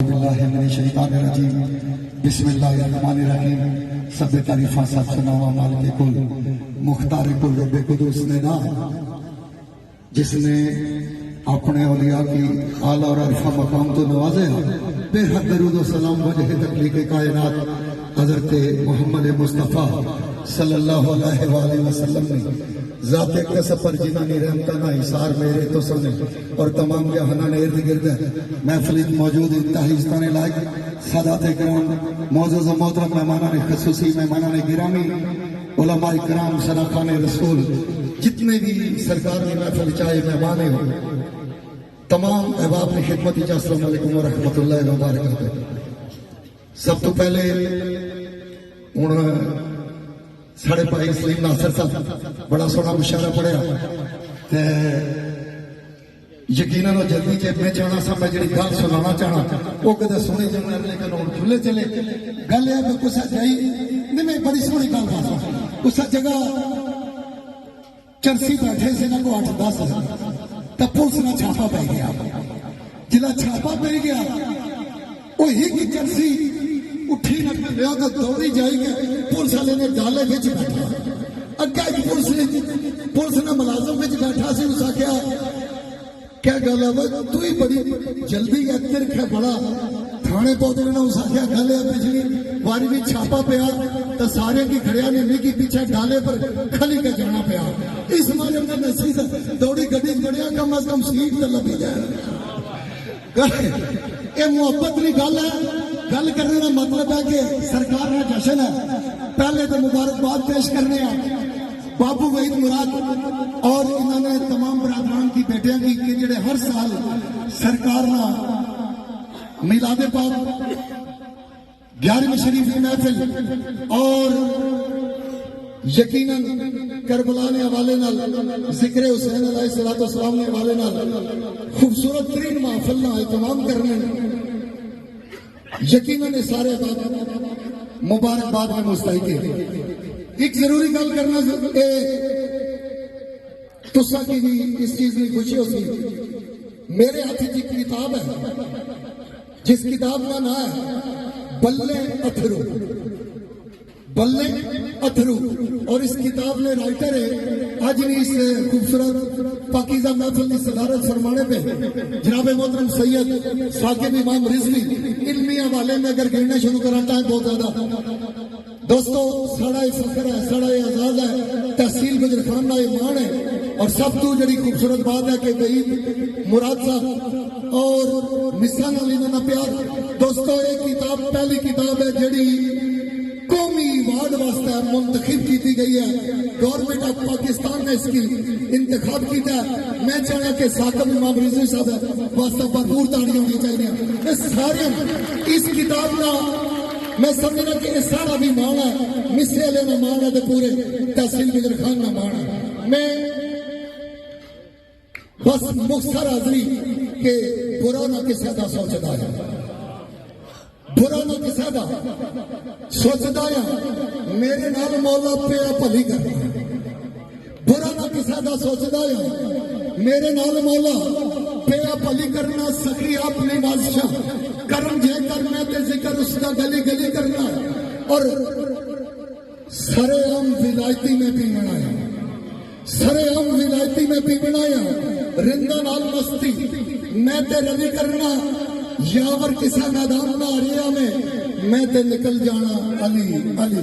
اللہ من الشیطان الرجیم بسم اللہ الرحمن الرحیم سب تعریفاں سب سناوا مالک کل مختار کل رب قدوس نے نام جس نے اپنے اولیاء کی اعلیٰ اور عرفہ مقام تو نوازے بے حد درود و سلام وجہ تخلیق کائنات حضرت محمد مصطفیٰ صلی اللہ علیہ وآلہ وسلم نے ذات قصب پر جنانی رحمتہ نہ حصار میرے تو سنے اور تمام جہانہ نے ارد گرد ہے محفلیت موجود انتہائی استان لائق سادات کرام معزز و محترم مہمانان خصوصی مہمانان گرامی علماء کرام شراکان رسول جتنے بھی سرکار نے محفل چاہے مہمانے ہو تمام احباب کی خدمت السلام علیکم ورحمۃ اللہ وبرکاتہ سب تو پہلے ساڑھے بھائی سلیم ناصر صاحب بڑا سونا مشاعرہ پڑھیا یقیناً جلدی چے میں چاہنا سا میں جڑی گل سنانا چاہنا وہ کدے سنے جانے لیکن ہوں کھلے چلے گل ہے کہ کسا جائی نہیں میں بڑی سونی گل کرتا کسا جگہ چرسی بیٹھے سے نہ کو 8-10 تو پولیس نہ چھاپا پہ گیا جلا چھاپا پہ گیا وہی کی چرسی اٹھی نہ لیا تو دوڑی جائی گئے پولیس والے نے ڈالے وچ بیٹھا اگا ایک پولیس نے ملازم وچ بیٹھا سی اس آخیا کیا گل ہے تو ہی بڑی جلدی ہے رکھا بڑا تھانے پہنچنے نے اس آخیا گل ہے پچھلی واری بھی چھاپا پیا تو سارے کی کھڑیا نے نہیں کی پیچھے ڈالے پر کھلی کے جانا پیا اس مارے میں نصیحت دوڑی گڈی بڑیا کم از کم سیٹ تے لبی جائے یہ محبت نہیں گل ہے گل کرنے کا مطلب ہے کہ سرکار کا جشن ہے پہلے تو مبارکباد پیش کرنے ہیں بابو وحید مراد اور انہوں نے تمام برادران کی بیٹیاں کی کہ جڑے ہر سال سرکار نہ میلاد پاک 11ویں شریف کی محفل اور یقیناً کربلا نے حوالے نال ذکر حسین علیہ السلام نے حوالے نال خوبصورت ترین محفل نہ اہتمام کرنے یقیناً سارے بات مبارکباد میں مستحق ہے ایک ضروری گل کرنا تسا کی بھی اس چیز میں خوشی ہوتی میرے ہاتھ کی کتاب ہے جس کتاب کا نام ہے بلے اتھرو بلے اتھرو اور اس کتاب نے رائٹر ہے آج نہیں اس خوبصورت پاکیزہ محفل کی صدارت فرمانے پہ جناب محترم سید ثاقب امام رضوی علمی حوالے میں اگر گرنے شروع کراتا ہے بہت زیادہ دوستو ساڑا فخر ہے ساڑا اعزاز ہے تحصیل گجرخان کا ایمان ہے اور سب تو جڑی خوبصورت بات ہے کہ وحید مراد صاحب اور مثال علی نہ پیار دوستو ایک کتاب پہلی کتاب ہے جڑی قومی ایوارڈ واسطہ منتخب کی گئی ہے گورنمنٹ آف پاکستان نے اس کی انتخاب کیتا ہے میں چاہنا کہ ثاقب امام رضوی صاحب واسطہ بھرپور تاڑیاں ہونی چاہیے سارے اس کتاب کا میں سمجھنا کہ یہ سارا بھی مان ہے مصر علیہ نہ مان ہے تو پورے تحصیل گجرخان نہ مان ہے میں بس مختصر حاضری کہ برا نہ کسی کا سوچتا ہے برا نہ کسی کا سوچتا ہے میرے نال مولا پیا بھلی کرنا برا نہ کسی کا سوچتا ہے میرے نال مولا پیا بھلی کرنا سخی اپنی بادشاہ کرم جے کرنا تے ذکر اس کا گلی گلی کرنا اور سرے عام ولایتی میں بھی بنایا سرے عام ولایتی میں بھی بنایا رندہ نال مستی میں تے رلی کرنا یاور کسا میدان نہ ریا میں تے نکل جانا علی علی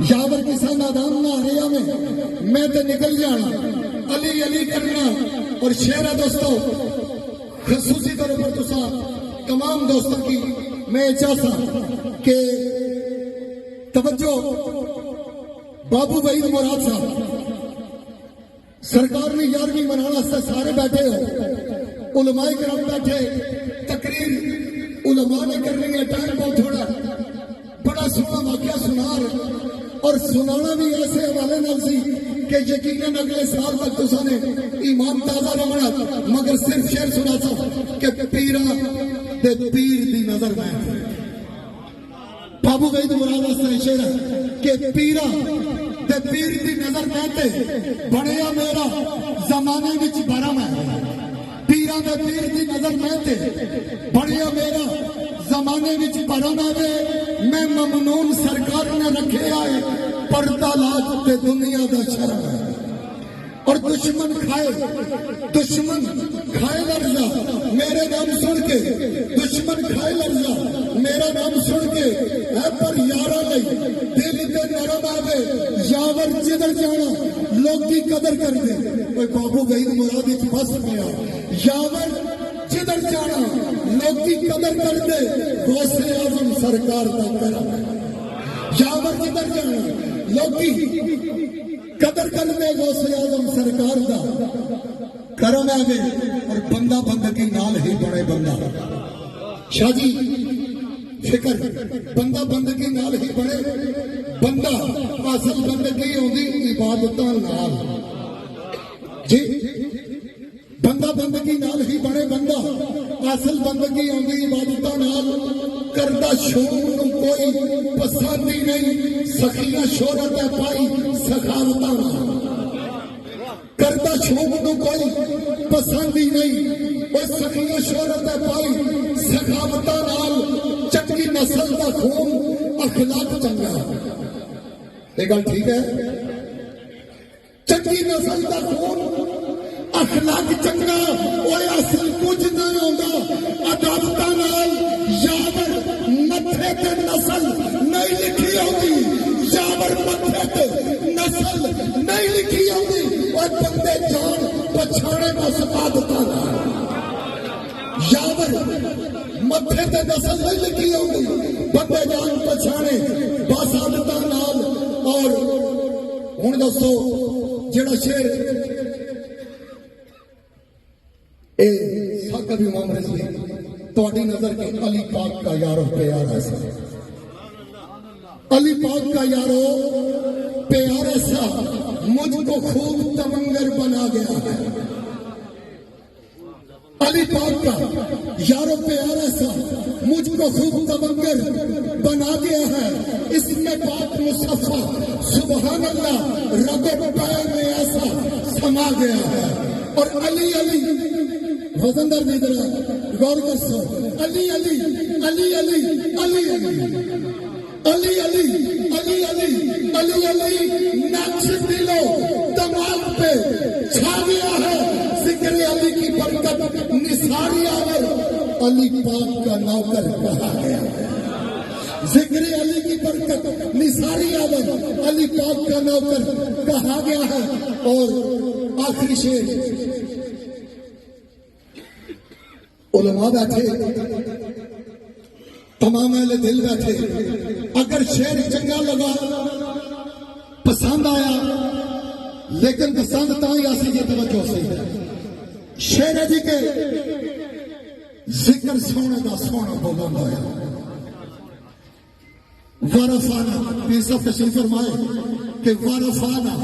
یاور کسا میدان نہ ریا میں تے نکل جانا علی علی کرنا اور شعر دوستو خصوصی طور پر تسا تمام دوستوں کی میں چاہتا کہ توجہ بابو وحید مراد صاحب سرکار نے 11ویں منانا سے سارے بیٹھے ہو علماء کرام بیٹھے تقریر علماء نے کرنی ہے ٹائم بہت تھوڑا بڑا سونا واقعہ سنا رہے اور سنانا بھی ایسے حوالے نال سی کہ یقیناً اگلے سال تک تسا نے ایمان تازہ رہنا مگر صرف شعر سنا سا کہ پیرا تے پیر دی نظر میں بابو وحید مراد واسطے شعر ہے کہ پیرا تے پیر دی نظر میں تے بڑیا میرا زمانے وچ برم ہے پیرا پیرا دے پیر دی نظر میں تے بڑیا میرا زمانے وچ پرن آوے میں ممنون سرکار نے رکھے آئے پردہ لاج تے دنیا دا شرم ہے اور دشمن کھائے لرزا میرے نام سن کے دشمن کھائے لرزا میرا نام سن کے اے پر یارا نہیں دل تے نرم آوے یاور جدھر جانا لوگ کی قدر کر دے کوئی بابو گئی مراد وچ پھس گیا یاور جدھر جانا لوگ کی قدر کر دے غوث اعظم سرکار دا کرم یاور جدھر جانا لوگ کی قدر کر دے غوث اعظم سرکار دا کرم آوے اور بندہ بندگی نال ہی بڑے بندہ شاہ جی فکر بندہ بندگی نال ہی بڑے بندہ اصل بندگی ہوندی عبادتاں نال جی بندہ بندگی نال ہی بڑے بندہ اصل بندگی ہوندی عبادتاں نال کردہ شوق نو کوئی پسند ہی نہیں سخیاں شہرت ہے پائی سخاوتاں نال کردہ شوق نو کوئی پسند ہی نہیں اور سخیاں شہرت ہے پائی سخاوتاں نال چنگی نسل دا خون اخلاق چنگا یہ گل ٹھیک ہے چنگی نسل دا خون اخلاق چنگا اور اصل کچھ نہیں ہوگا عدالتاں نال یاور متھے تے نسل نہیں لکھی ہوگی یاور متھے تے نسل نہیں لکھی ہوگی اور بندے جان پچھانے بس عادتاں نال یاور متھے تے نسل نہیں لکھی ہوگی بندے جان پچھانے بس عادتاں نال اور ہن دوستو جڑا شعر اے ساکر امام رضی توڑی نظر کے علی پاک کا یارو پیارا سا علی پاک کا یارو پیارا سا مجھ کو خوب تمنگر بنا گیا ہے علی پاک کا یارو پیارا سا مجھ کو خوب تمنگر بنا گیا ہے اس میں پاک مصطفیٰ سبحان اللہ رگ و پائے میں ایسا سما گیا ہے اور علی علی وزندر دیدرہ غور کر سو علی علی علی علی علی علی علی علی علی علی علی نقش دلو دماغ پہ چھا گیا ہے ذکر علی کی برکت نثاری آور علی پاک کا نوکر کہا گیا ہے ذکر علی کی برکت نثاری آور علی پاک کا نوکر کہا گیا ہے اور آخری شعر علماء بیٹھے تمام اہل دل بیٹھے اگر شعر چنگا لگا پسند آیا لیکن پسند تاں آسی جی توجہ سے شعر ہے جی کہ ذکر سونے دا سونا بولن ہویا ورفانا پیسہ تشریف فرمائے کہ ورفانا